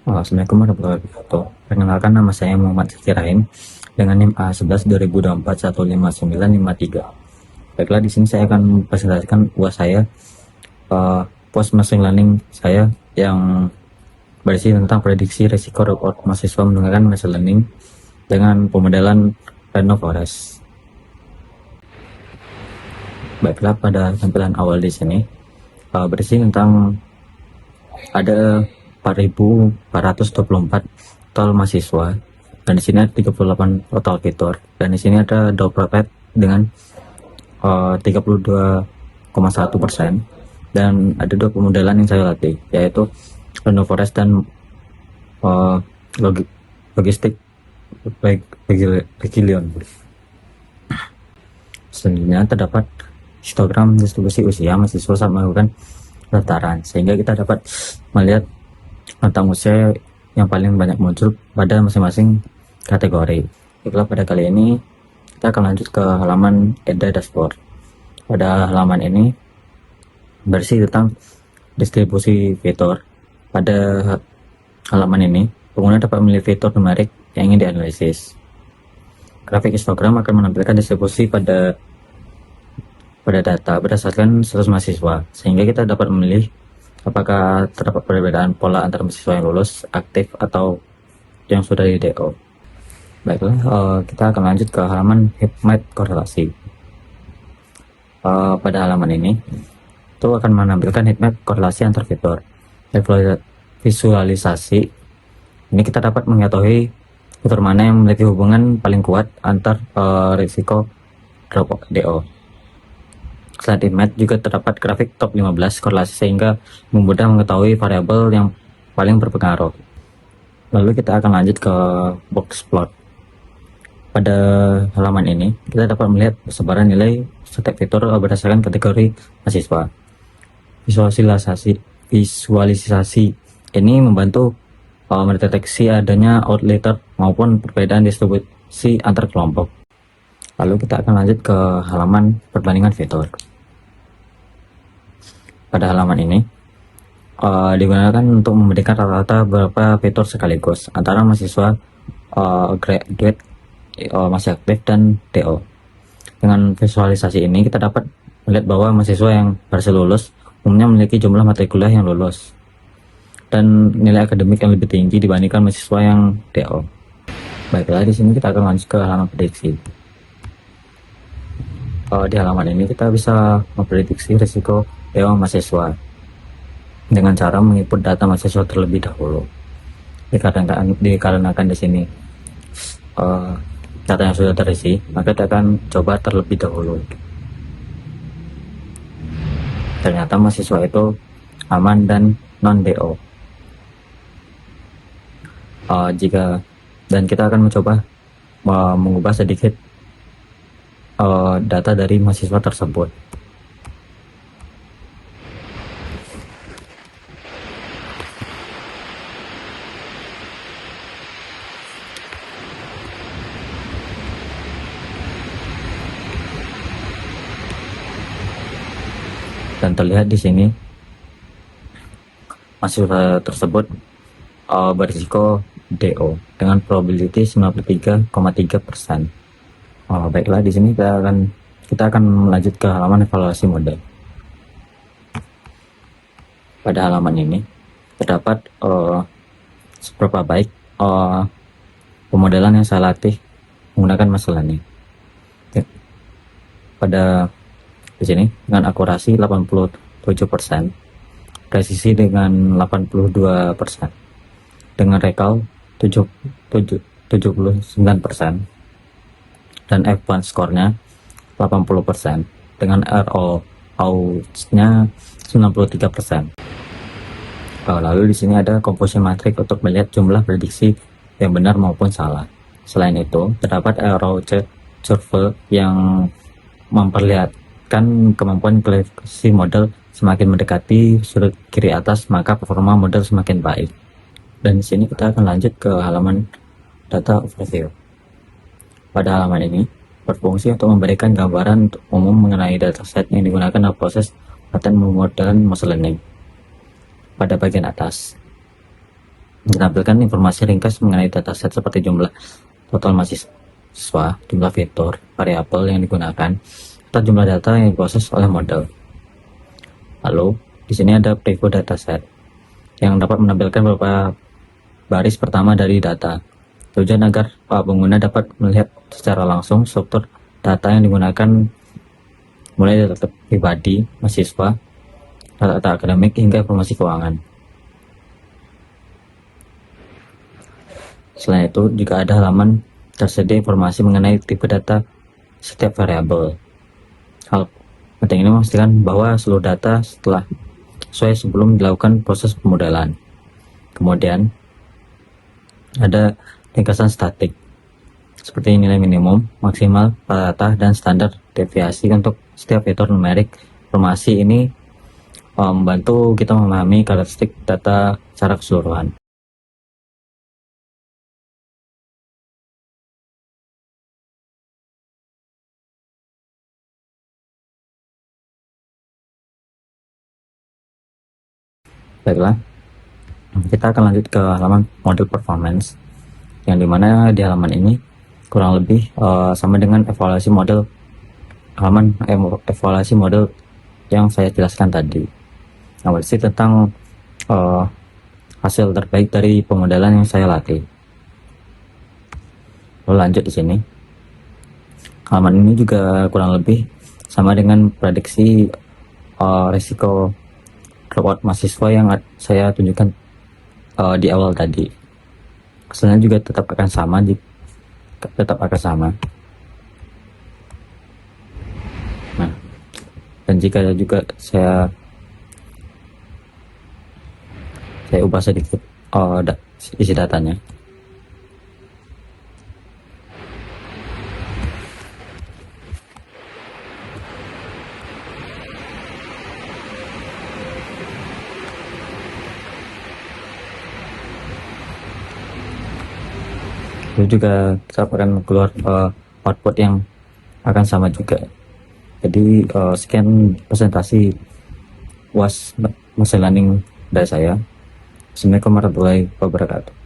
Assalamualaikum warahmatullahi wabarakatuh. Perkenalkan, nama saya Muhammad Zaki Rahim dengan NIM A11 2024 15953. Baiklah, di sini saya akan presentasikan UAS saya, post machine learning saya yang berisi tentang prediksi risiko report mahasiswa menggunakan machine learning dengan pemodelan Random Forest. Baiklah, pada tampilan awal di sini berisi tentang ada 4.424 total mahasiswa, dan di sini ada 38 total fitur, dan di sini ada drop rate dengan 32,1%, dan ada dua pemodelan yang saya latih, yaitu Random Forest dan logistik Bagilion. Selanjutnya terdapat histogram distribusi usia mahasiswa saat melakukan pendaftaran, sehingga kita dapat melihat tentang usia yang paling banyak muncul pada masing-masing kategori. Baiklah, pada kali ini kita akan lanjut ke halaman Edda Dashboard. Pada halaman ini berisi tentang distribusi fitur. Pada halaman ini pengguna dapat memilih fitur numerik yang ingin dianalisis. Grafik histogram akan menampilkan distribusi pada data berdasarkan status mahasiswa, sehingga kita dapat memilih apakah terdapat perbedaan pola antara mahasiswa yang lulus, aktif, atau yang sudah di DO. Baiklah, kita akan lanjut ke halaman heatmap korelasi. Pada halaman ini itu akan menampilkan heatmap korelasi antar fitur. Visualisasi ini kita dapat mengetahui fitur mana yang memiliki hubungan paling kuat antar risiko drop DO. Selain heatmap juga terdapat grafik top 15 korelasi, sehingga memudahkan mengetahui variabel yang paling berpengaruh. Lalu kita akan lanjut ke box plot. Pada halaman ini kita dapat melihat persebaran nilai setiap fitur berdasarkan kategori mahasiswa. Visualisasi ini membantu mendeteksi adanya outlier maupun perbedaan distribusi antar kelompok. Lalu kita akan lanjut ke halaman perbandingan fitur. Pada halaman ini digunakan untuk membandingkan rata-rata beberapa fitur sekaligus antara mahasiswa graduate, masih aktif, dan DO. Dengan visualisasi ini kita dapat melihat bahwa mahasiswa yang berhasil lulus umumnya memiliki jumlah mata kuliah yang lulus dan nilai akademik yang lebih tinggi dibandingkan mahasiswa yang DO. Baiklah, di sini kita akan lanjut ke halaman prediksi. Di halaman ini kita bisa memprediksi risiko DO mahasiswa dengan cara menginput data mahasiswa terlebih dahulu. Dikarenakan di sini data yang sudah terisi, maka kita akan coba terlebih dahulu. Ternyata mahasiswa itu aman dan non DO. Dan kita akan mencoba mengubah sedikit data dari mahasiswa tersebut. Dan terlihat di sini mahasiswa tersebut berisiko DO dengan probability 93,3%. Baiklah, di sini kita akan melanjut ke halaman evaluasi model. Pada halaman ini terdapat seberapa baik pemodelan yang saya latih menggunakan machine learning. Pada di sini dengan akurasi 87%, presisi dengan 82%, dengan recall 79%, dan F1 skornya 80%, dengan ROAU-nya 93%. Lalu di sini ada komposisi matrik untuk melihat jumlah prediksi yang benar maupun salah. Selain itu, terdapat error curve yang memperlihatkan kemampuan klasifikasi model semakin mendekati sudut kiri atas, maka performa model semakin baik. Dan di sini kita akan lanjut ke halaman data overview. Pada halaman ini berfungsi untuk memberikan gambaran umum mengenai dataset yang digunakan dalam proses latihan pemodelan machine learning. Pada bagian atas Ditampilkan informasi ringkas mengenai dataset seperti jumlah total mahasiswa, jumlah fitur, variabel yang digunakan, atau jumlah data yang diproses oleh model. Lalu, di sini ada preview dataset yang dapat menampilkan beberapa baris pertama dari data. Tujuan agar pengguna dapat melihat secara langsung struktur data yang digunakan, mulai dari data pribadi, mahasiswa, data akademik, hingga informasi keuangan. Selain itu, juga ada halaman tersedia informasi mengenai tipe data setiap variabel. Hal penting ini memastikan bahwa seluruh data setelah sesuai sebelum dilakukan proses pemodelan. Kemudian ada ringkasan statik seperti nilai minimum, maksimal, rata, dan standar deviasi untuk setiap fitur numerik. Informasi ini membantu kita memahami karakteristik data secara keseluruhan. Baiklah, kita akan lanjut ke halaman model performance, yang dimana di halaman ini kurang lebih sama dengan evaluasi model evaluasi model yang saya jelaskan tadi. Nah, berarti tentang hasil terbaik dari pemodelan yang saya latih. Lalu lanjut di sini. Halaman ini juga kurang lebih sama dengan prediksi risiko dropout mahasiswa yang saya tunjukkan di awal tadi. Hasilnya juga tetap akan sama, Nah, dan jika juga saya ubah sedikit isi datanya. Itu juga tetap akan keluar output yang akan sama juga. Jadi sekian presentasi UAS machine learning dari saya. Assalamualaikum warahmatullahi wabarakatuh.